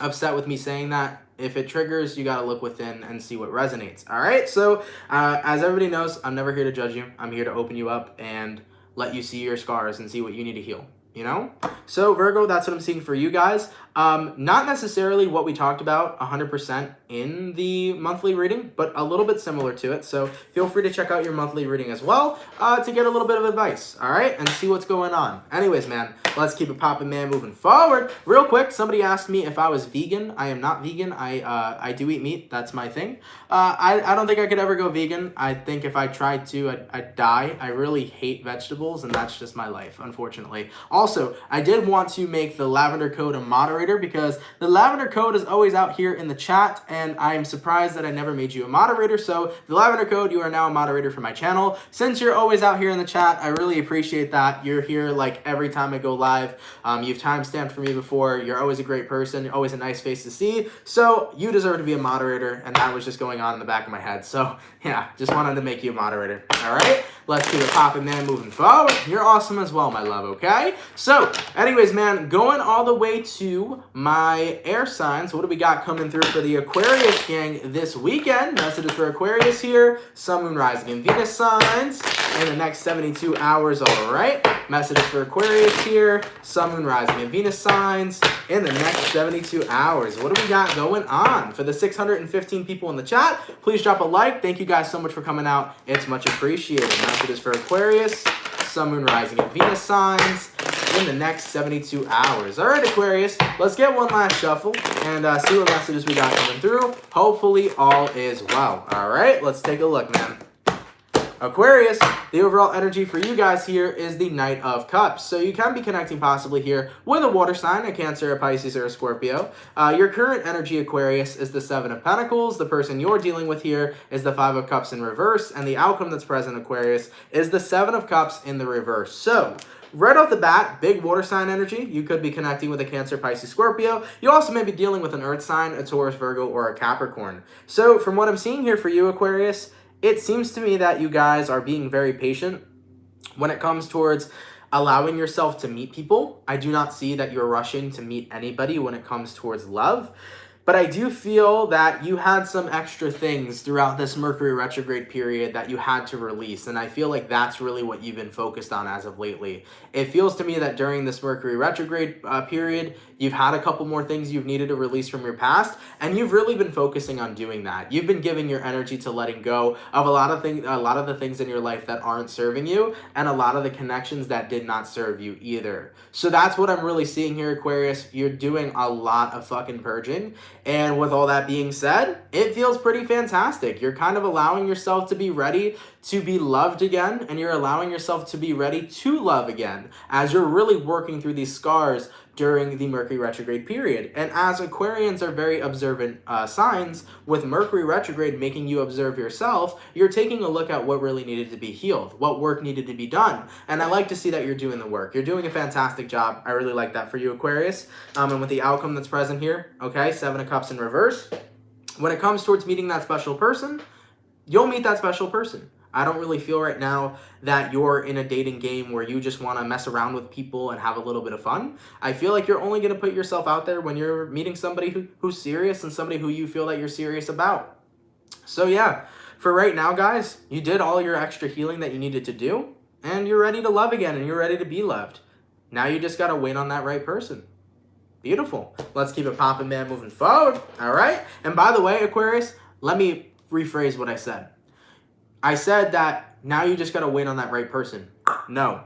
upset with me saying that, if it triggers, you got to look within and see what resonates. All right. So as everybody knows, I'm never here to judge you. I'm here to open you up and let you see your scars and see what you need to heal. you know? So Virgo, that's what I'm seeing for you guys. Not necessarily what we talked about 100% in the monthly reading, but a little bit similar to it. So feel free to check out your monthly reading as well to get a little bit of advice, all right? And see what's going on. Anyways, man, let's keep it popping, man, moving forward. Real quick, somebody asked me if I was vegan. I am not vegan. I do eat meat. That's my thing. I don't think I could ever go vegan. I think if I tried to, I'd die. I really hate vegetables, and that's just my life, unfortunately. Also, I did want to make the Lavender Code a moderator because the Lavender Code is always out here in the chat, and I'm surprised that I never made you a moderator. So the Lavender Code, you are now a moderator for my channel. Since you're always out here in the chat, I really appreciate that. You're here like every time I go live. You've timestamped for me before. You're always a great person. You're always a nice face to see. So you deserve to be a moderator, and that was just going on in the back of my head. So yeah, just wanted to make you a moderator. All right, let's keep it popping, man, moving forward. You're awesome as well, my love, okay? So anyways, man, going all the way to my air signs, what do we got coming through for the Aquarius gang this weekend? Messages for Aquarius here. Sun, Moon, Rising, and Venus signs in the next 72 hours, all right? Messages for Aquarius here. Sun, Moon, Rising, and Venus signs in the next 72 hours. What do we got going on? For the 615 people in the chat, please drop a like. Thank you guys so much for coming out. It's much appreciated. Messages for Aquarius. Sun, Moon, Rising, and Venus signs in the next 72 hours. All right, Aquarius, let's get one last shuffle and see what messages we got coming through. Hopefully all is well. All right, let's take a look, man. Aquarius, the overall energy for you guys here is the Knight of Cups. So you can be connecting possibly here with a water sign, a Cancer, a Pisces, or a Scorpio. Your current energy, Aquarius, is the Seven of Pentacles. The person you're dealing with here is the Five of Cups in reverse. And the outcome that's present, Aquarius, is the Seven of Cups in the reverse. So right off the bat, big water sign energy. You could be connecting with a Cancer, Pisces, Scorpio. You also may be dealing with an earth sign, a Taurus, Virgo, or a Capricorn. So from what I'm seeing here for you, Aquarius, it seems to me that you guys are being very patient when it comes towards allowing yourself to meet people. I do not see that you're rushing to meet anybody when it comes towards love. But I do feel that you had some extra things throughout this Mercury retrograde period that you had to release. And I feel like that's really what you've been focused on as of lately. It feels to me that during this Mercury retrograde period, you've had a couple more things you've needed to release from your past, and you've really been focusing on doing that. You've been giving your energy to letting go of a lot of the things in your life that aren't serving you, and a lot of the connections that did not serve you either. So that's what I'm really seeing here, Aquarius. You're doing a lot of fucking purging. And with all that being said, it feels pretty fantastic. You're kind of allowing yourself to be ready to be loved again, and you're allowing yourself to be ready to love again as you're really working through these scars during the Mercury retrograde period. And as Aquarians are very observant signs, with Mercury retrograde making you observe yourself, you're taking a look at what really needed to be healed, what work needed to be done. And I like to see that you're doing the work. You're doing a fantastic job. I really like that for you, Aquarius. And with the outcome that's present here, okay, Seven of Cups in reverse. When it comes towards meeting that special person, you'll meet that special person. I don't really feel right now that you're in a dating game where you just want to mess around with people and have a little bit of fun. I feel like you're only going to put yourself out there when you're meeting somebody who's serious and somebody who you feel that you're serious about. So yeah, for right now, guys, you did all your extra healing that you needed to do, and you're ready to love again, and you're ready to be loved. Now you just got to wait on that right person. Beautiful. Let's keep it popping, man, moving forward. All right. And by the way, Aquarius, let me rephrase what I said. I said that now you just got to wait on that right person. No.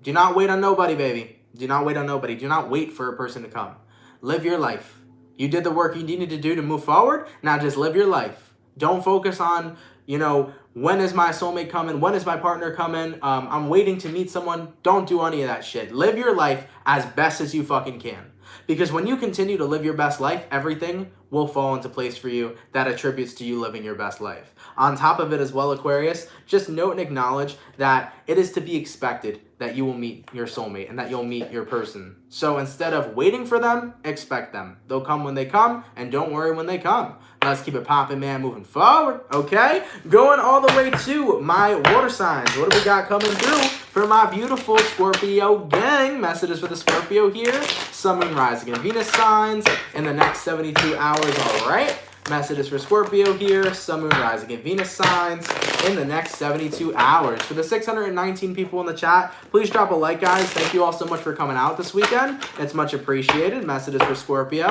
Do not wait on nobody, baby. Do not wait on nobody. Do not wait for a person to come. Live your life. You did the work you needed to do to move forward. Now just live your life. Don't focus on, when is my soulmate coming? When is my partner coming? I'm waiting to meet someone. Don't do any of that shit. Live your life as best as you fucking can. Because when you continue to live your best life, everything will fall into place for you that attributes to you living your best life. On top of it as well, Aquarius, just note and acknowledge that it is to be expected that you will meet your soulmate and that you'll meet your person. So instead of waiting for them, expect them. They'll come when they come, and don't worry when they come. Let's keep it popping, man, moving forward, okay? Going all the way to my water signs. What do we got coming through for my beautiful Scorpio gang? Messages for the Scorpio here. Sun, Moon, Rising, and Venus signs in the next 72 hours, all right? Messages for Scorpio here, Sun, Moon, Rising, and Venus signs in the next 72 hours. For the 619 people in the chat, please drop a like, guys. Thank you all so much for coming out this weekend. It's much appreciated. Messages for Scorpio,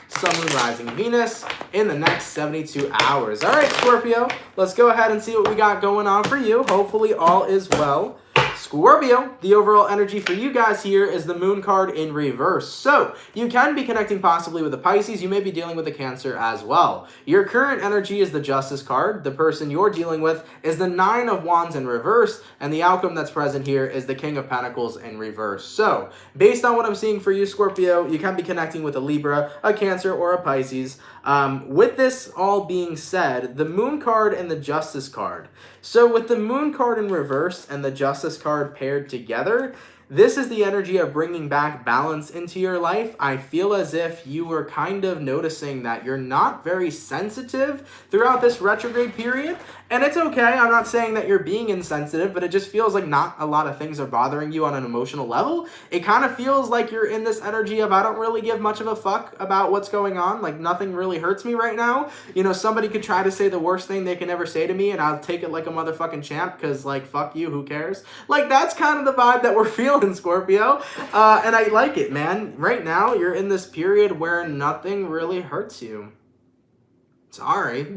Sun, Moon, Rising, Venus in the next 72 hours. All right, Scorpio, let's go ahead and see what we got going on for you. Hopefully all is well. Scorpio, the overall energy for you guys here is the Moon card in reverse. So, you can be connecting possibly with a Pisces. You may be dealing with a Cancer as well. Your current energy is the Justice card. The person you're dealing with is the Nine of Wands in reverse. And the outcome that's present here is the King of Pentacles in reverse. So, based on what I'm seeing for you, Scorpio, you can be connecting with a Libra, a Cancer, or a Pisces. With this all being said, the Moon card and the Justice card. So with the Moon card in reverse and the Justice card paired together, this is the energy of bringing back balance into your life. I feel as if you were kind of noticing that you're not very sensitive throughout this retrograde period. And it's okay. I'm not saying that you're being insensitive, but it just feels like not a lot of things are bothering you on an emotional level. It kind of feels like you're in this energy of I don't really give much of a fuck about what's going on. Like nothing really hurts me right now. You know, somebody could try to say the worst thing they can ever say to me and I'll take it like a motherfucking champ because like, fuck you, who cares? Like that's kind of the vibe that we're feeling, Scorpio. And I like it, man. Right now, you're in this period where nothing really hurts you. Sorry.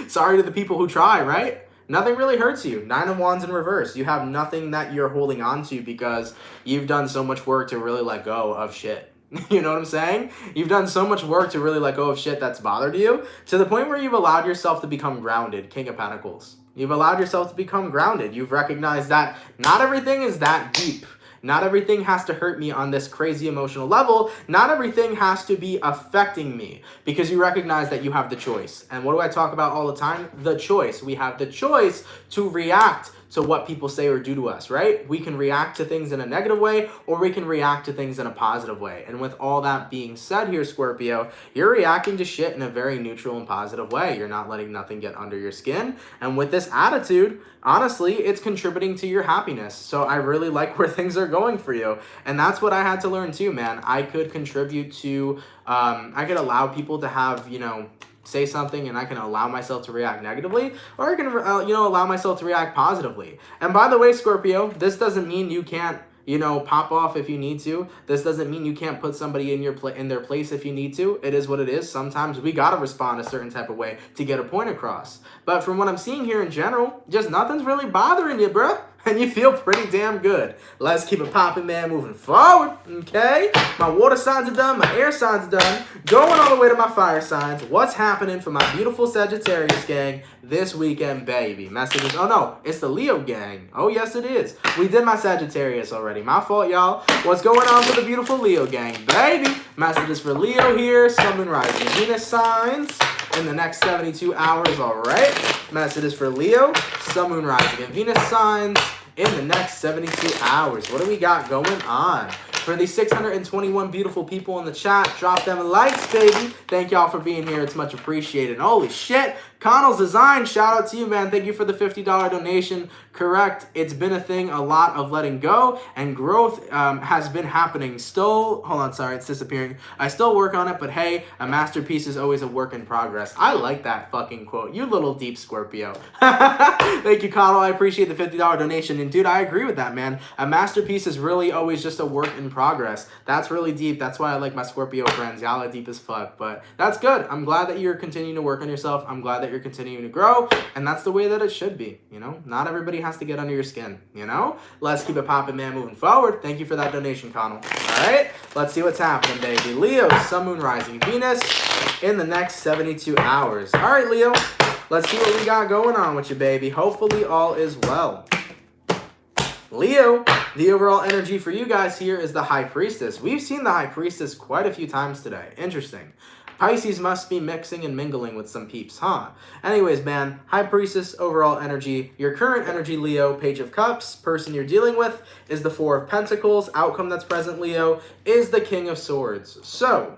Sorry to the people who try, right? Nothing really hurts you. Nine of Wands in reverse. You have nothing that you're holding on to because you've done so much work to really let go of shit. You know what I'm saying? You've done so much work to really let go of shit that's bothered you to the point where you've allowed yourself to become grounded. King of Pentacles. You've allowed yourself to become grounded. You've recognized that not everything is that deep. Not everything has to hurt me on this crazy emotional level. Not everything has to be affecting me because you recognize that you have the choice. And what do I talk about all the time? The choice. We have the choice to react to what people say or do to us, right? We can react to things in a negative way or we can react to things in a positive way. And with all that being said here, Scorpio, you're reacting to shit in a very neutral and positive way. You're not letting nothing get under your skin. And with this attitude, honestly, it's contributing to your happiness. So I really like where things are going for you. And that's what I had to learn too, man. I could contribute to, I could allow people to have, you know, say something and I can allow myself to react negatively, or I can, allow myself to react positively. And by the way, Scorpio, this doesn't mean you can't, pop off if you need to. This doesn't mean you can't put somebody in in their place if you need to. It is what it is. Sometimes we gotta respond a certain type of way to get a point across. But from what I'm seeing here in general, just nothing's really bothering you, bruh. And you feel pretty damn good. Let's keep it popping, man, moving forward, okay? My water signs are done, my air signs are done. Going all the way to my fire signs. What's happening for my beautiful Sagittarius gang this weekend, baby? Messages, oh no, it's the Leo gang. Oh yes, it is. We did my Sagittarius already. My fault, y'all. What's going on for the beautiful Leo gang, baby? Messages for Leo here, Sun, Moon, Rising, and Venus signs in the next 72 hours, all right? Messages for Leo, Sun, Moon, Rising, and Venus signs in the next 72 hours. What do we got going on? For the 621 beautiful people in the chat, drop them likes, baby. Thank y'all for being here. It's much appreciated. Holy shit. Connell's Design, shout out to you, man. Thank you for the $50 donation. Correct. It's been a thing, a lot of letting go, and growth has been happening. Still, hold on, sorry, it's disappearing. I still work on it, but hey, a masterpiece is always a work in progress. I like that fucking quote. You little deep Scorpio. Thank you, Connell. I appreciate the $50 donation. And dude, I agree with that, man. A masterpiece is really always just a work in progress. That's really deep. That's why I like my Scorpio friends. Y'all are deep as fuck, but that's good. I'm glad that you're continuing to work on yourself. I'm glad that you're continuing to grow, and that's the way that it should be. Not everybody has to get under your skin. Let's keep it popping, man, moving forward. Thank you for that donation, Connell. All right, let's see what's happening, baby. Leo, Sun, Moon, Rising, Venus in the next 72 hours. All right, Leo, let's see what we got going on with you, baby. Hopefully all is well. Leo, the overall energy for you guys here is the High Priestess. We've seen the High Priestess quite a few times today. Interesting. Pisces must be mixing and mingling with some peeps, huh? Anyways, man, High Priestess, overall energy. Your current energy, Leo, Page of Cups. Person you're dealing with is the Four of Pentacles. Outcome that's present, Leo, is the King of Swords. So,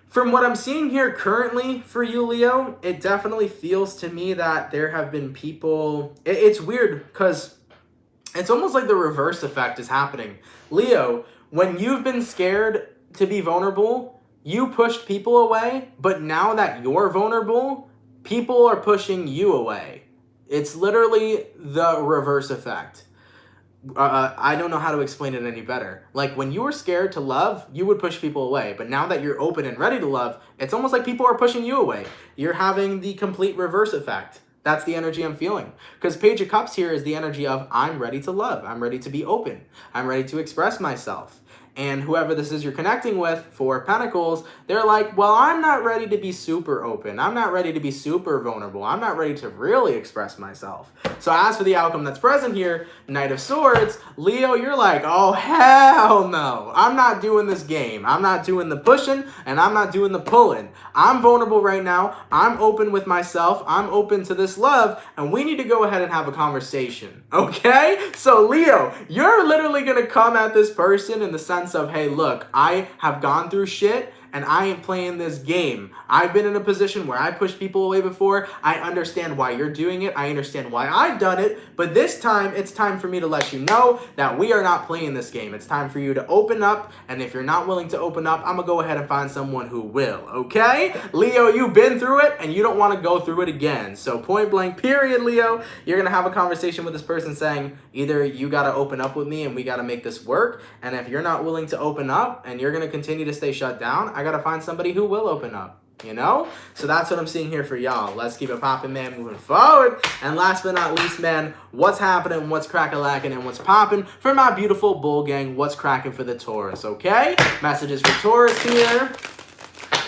from what I'm seeing here currently for you, Leo, it definitely feels to me that there have been people... It's weird because it's almost like the reverse effect is happening. Leo, when you've been scared to be vulnerable, you pushed people away, but now that you're vulnerable, people are pushing you away. It's literally the reverse effect. I don't know how to explain it any better. Like, when you were scared to love, you would push people away. But now that you're open and ready to love, it's almost like people are pushing you away. You're having the complete reverse effect. That's the energy I'm feeling. Because Page of Cups here is the energy of, I'm ready to love. I'm ready to be open. I'm ready to express myself. And whoever this is you're connecting with, Four of Pentacles, they're like, well, I'm not ready to be super open. I'm not ready to be super vulnerable. I'm not ready to really express myself. So as for the outcome that's present here, Knight of Swords, Leo, you're like, oh, hell no. I'm not doing this game. I'm not doing the pushing, and I'm not doing the pulling. I'm vulnerable right now. I'm open with myself. I'm open to this love, and we need to go ahead and have a conversation, okay? So Leo, you're literally going to come at this person in the sense of, hey, look, I have gone through shit, and I ain't playing this game. I've been in a position where I pushed people away before. I understand why you're doing it. I understand why I've done it. But this time, it's time for me to let you know that we are not playing this game. It's time for you to open up. And if you're not willing to open up, I'm going to go ahead and find someone who will. Okay? Leo, you've been through it and you don't want to go through it again. So point blank period, Leo, you're going to have a conversation with this person saying, either you got to open up with me and we got to make this work. And if you're not willing to open up and you're going to continue to stay shut down, I got to find somebody who will open up, you know? So that's what I'm seeing here for y'all. Let's keep it popping, man, moving forward. And last but not least, man, what's happening, what's crack-a-lacking, and what's popping for my beautiful bull gang? What's cracking for the Taurus, okay? Messages for Taurus here.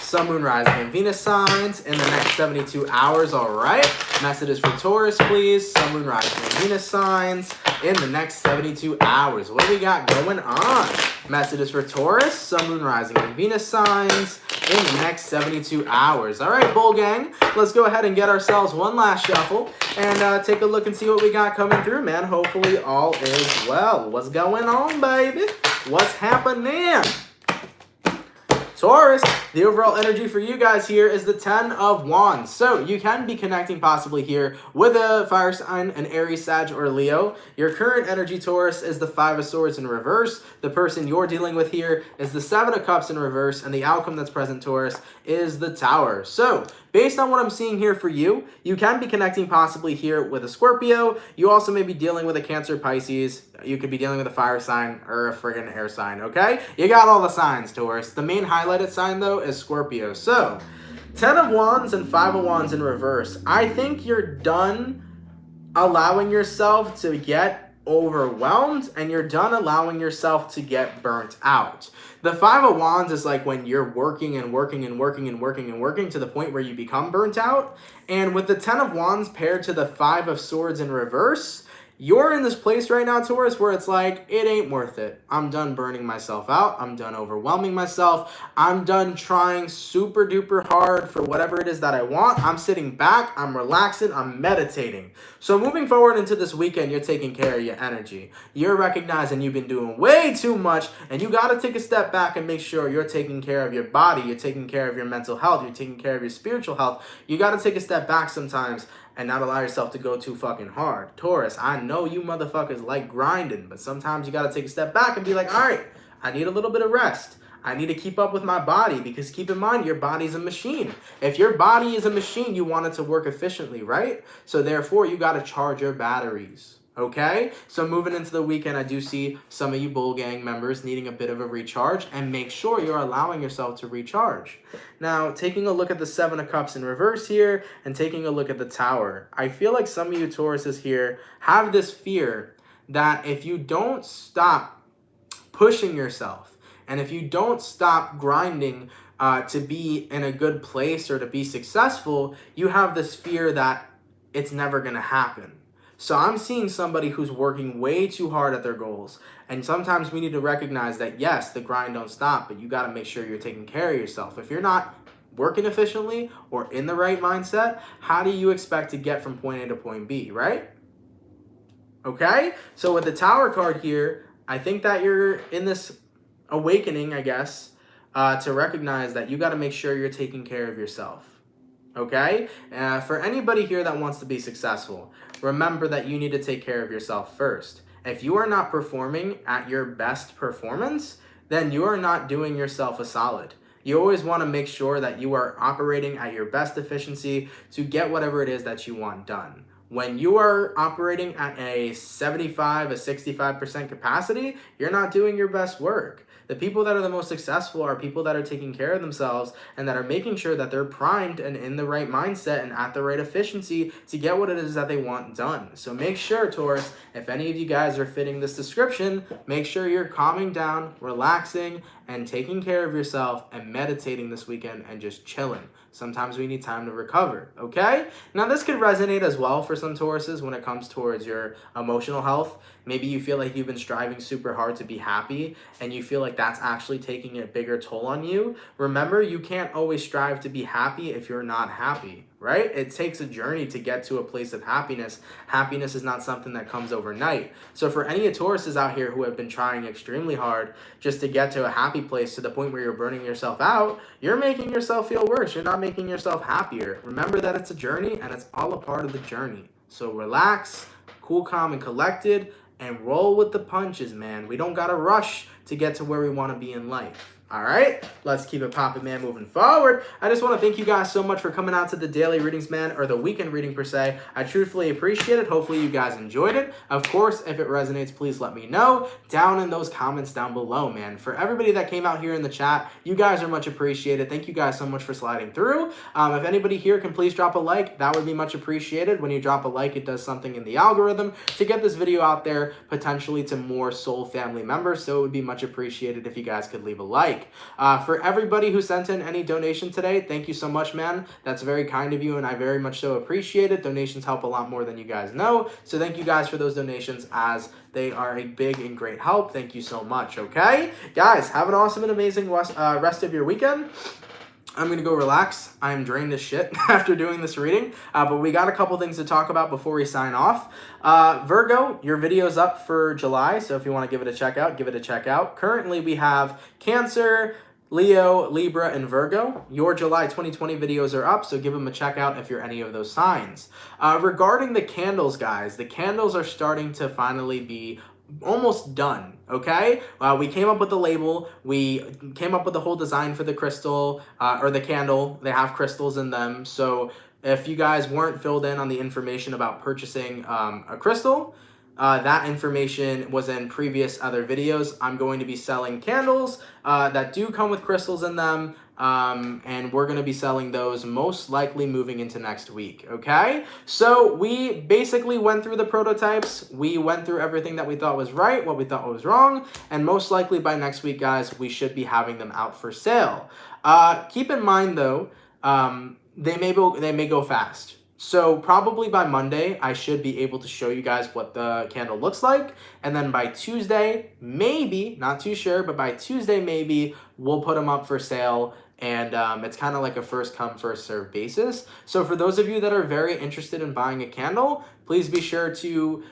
Sun, Moon, Rising, and Venus signs in the next 72 hours, all right? Messages for Taurus, please. Sun, Moon, Rising, and Venus signs in the next 72 hours. What do we got going on? Messages for Taurus, Sun, Moon, Rising, and Venus signs in the next 72 hours. All right, bull gang, let's go ahead and get ourselves one last shuffle and take a look and see what we got coming through, man. Hopefully all is well. What's going on, baby? What's happening? Taurus, the overall energy for you guys here is the 10 of Wands. So you can be connecting possibly here with a fire sign, an Aries, Sag, or Leo. Your current energy, Taurus, is the 5 of Swords in reverse. The person you're dealing with here is the 7 of Cups in reverse. And the outcome that's present, Taurus, is the Tower. So based on what I'm seeing here for you, you can be connecting possibly here with a Scorpio. You also may be dealing with a Cancer, Pisces. You could be dealing with a fire sign or a friggin' air sign, okay? You got all the signs, Taurus. The main highlighted sign, though, is Scorpio. So 10 of Wands and 5 of Wands in reverse. I think you're done allowing yourself to get overwhelmed, and you're done allowing yourself to get burnt out. The 5 of Wands is like when you're working and working and working and working and working to the point where you become burnt out. And with the 10 of Wands paired to the 5 of Swords in reverse, you're in this place right now, Taurus, where it's like, it ain't worth it. I'm done burning myself out. I'm done overwhelming myself. I'm done trying super duper hard for whatever it is that I want. I'm sitting back. I'm relaxing. I'm meditating. So moving forward into this weekend, you're taking care of your energy. You're recognizing you've been doing way too much, and you got to take a step back and make sure you're taking care of your body. You're taking care of your mental health. You're taking care of your spiritual health. You got to take a step back sometimes and not allow yourself to go too fucking hard. Taurus, I know you motherfuckers like grinding, but sometimes you gotta take a step back and be like, all right, I need a little bit of rest. I need to keep up with my body, because keep in mind, your body's a machine. If your body is a machine, you want it to work efficiently, right? So therefore, you gotta charge your batteries. Okay, so moving into the weekend, I do see some of you bull gang members needing a bit of a recharge, and make sure you're allowing yourself to recharge. Now, taking a look at the 7 of Cups in reverse here and taking a look at the Tower, I feel like some of you Tauruses here have this fear that if you don't stop pushing yourself and if you don't stop grinding to be in a good place or to be successful, you have this fear that it's never going to happen. So I'm seeing somebody who's working way too hard at their goals. And sometimes we need to recognize that, yes, the grind don't stop, but you got to make sure you're taking care of yourself. If you're not working efficiently or in the right mindset, how do you expect to get from point A to point B, right? Okay? So with the Tower card here, I think that you're in this awakening, I guess, to recognize that you got to make sure you're taking care of yourself. Okay? For anybody here that wants to be successful, remember that you need to take care of yourself first. If you are not performing at your best performance, then you are not doing yourself a solid. You always want to make sure that you are operating at your best efficiency to get whatever it is that you want done. When you are operating at a 75, a 65% capacity, you're not doing your best work. The people that are the most successful are people that are taking care of themselves and that are making sure that they're primed and in the right mindset and at the right efficiency to get what it is that they want done. So make sure, Taurus, if any of you guys are fitting this description, make sure you're calming down, relaxing, and taking care of yourself and meditating this weekend and just chilling. Sometimes we need time to recover, okay? Now, this could resonate as well for some Tauruses when it comes towards your emotional health. Maybe you feel like you've been striving super hard to be happy and you feel like that's actually taking a bigger toll on you. Remember, you can't always strive to be happy if you're not happy, right? It takes a journey to get to a place of happiness. Happiness is not something that comes overnight. So for any Tauruses out here who have been trying extremely hard just to get to a happy place to the point where you're burning yourself out, you're making yourself feel worse. You're not making yourself happier. Remember that it's a journey and it's all a part of the journey. So relax, cool, calm, and collected, and roll with the punches, man. We don't gotta rush to get to where we want to be in life. All right, let's keep it popping, man, moving forward. I just want to thank you guys so much for coming out to the daily readings, man, or the weekend reading per se. I truthfully appreciate it. Hopefully you guys enjoyed it. Of course, if it resonates, please let me know down in those comments down below, man. For everybody that came out here in the chat, you guys are much appreciated. Thank you guys so much for sliding through. If anybody here can please drop a like, that would be much appreciated. When you drop a like, it does something in the algorithm to get this video out there potentially to more soul family members. So it would be much appreciated if you guys could leave a like. For everybody who sent in any donation today, thank you so much, man. That's very kind of you, and I very much so appreciate it. Donations help a lot more than you guys know. So thank you guys for those donations, as they are a big and great help. Thank you so much, okay? Guys, have an awesome and amazing rest of your weekend. I'm going to go relax. I'm drained as shit after doing this reading, but we got a couple things to talk about before we sign off. Virgo, your video's up for July, so if you want to give it a check out, give it a check out. Currently, we have Cancer, Leo, Libra, and Virgo. Your July 2020 videos are up, so give them a check out if you're any of those signs. Regarding the candles, guys, the candles are starting to finally be almost done, okay? We came up with the label. We came up with the whole design for the crystal, or the candle. They have crystals in them. So if you guys weren't filled in on the information about purchasing a crystal, that information was in previous other videos. I'm going to be selling candles that do come with crystals in them. And we're going to be selling those most likely moving into next week, okay? So we basically went through the prototypes. We went through everything that we thought was right, what we thought was wrong, and most likely by next week, guys, we should be having them out for sale. Keep in mind, though, they may go fast. So probably by Monday, I should be able to show you guys what the candle looks like. And then by Tuesday, maybe, not too sure, but by Tuesday, maybe, we'll put them up for sale. And it's kind of like a first come, first serve basis. So for those of you that are very interested in buying a candle, please be sure to,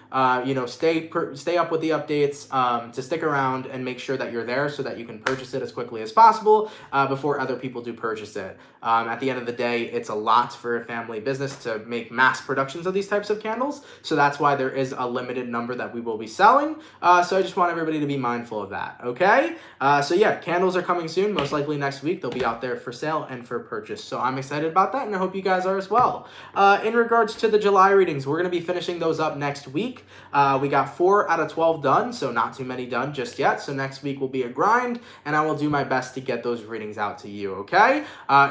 stay up with the updates, to stick around and make sure that you're there so that you can purchase it as quickly as possible before other people do purchase it. At the end of the day, it's a lot for a family business to make mass productions of these types of candles. So that's why there is a limited number that we will be selling. So I just want everybody to be mindful of that, okay? So yeah, candles are coming soon, most likely next week. They'll be out there for sale and for purchase. So I'm excited about that, and I hope you guys are as well. In regards to the July readings, we're going to be finishing those up next week. We got 4 out of 12 done, so not too many done just yet. So next week will be a grind, and I will do my best to get those readings out to you, okay?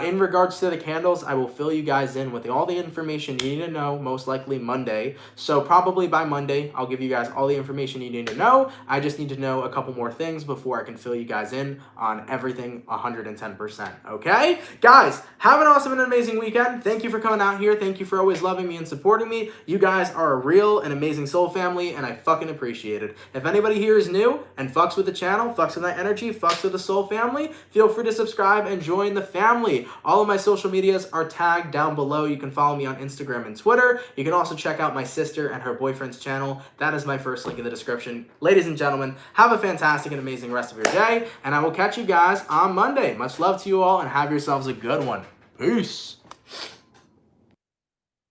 In regards to the candles, I will fill you guys in with all the information you need to know, most likely Monday. So probably by Monday, I'll give you guys all the information you need to know. I just need to know a couple more things before I can fill you guys in on everything 110%, okay? Guys, have an awesome and amazing weekend. Thank you for coming out here. Thank you for always loving me and supporting me. You guys are a real and amazing soul family, and I fucking appreciate it. If anybody here is new and fucks with the channel, fucks with my energy, fucks with the soul family, feel free to subscribe and join the family. All of my social medias are tagged down below. You can follow me on Instagram and Twitter. You can also check out my sister and her boyfriend's channel. That is my first link in the description. Ladies and gentlemen, have a fantastic and amazing rest of your day, and I will catch you guys on Monday. Much love to you all, and have yourselves a good one. Peace.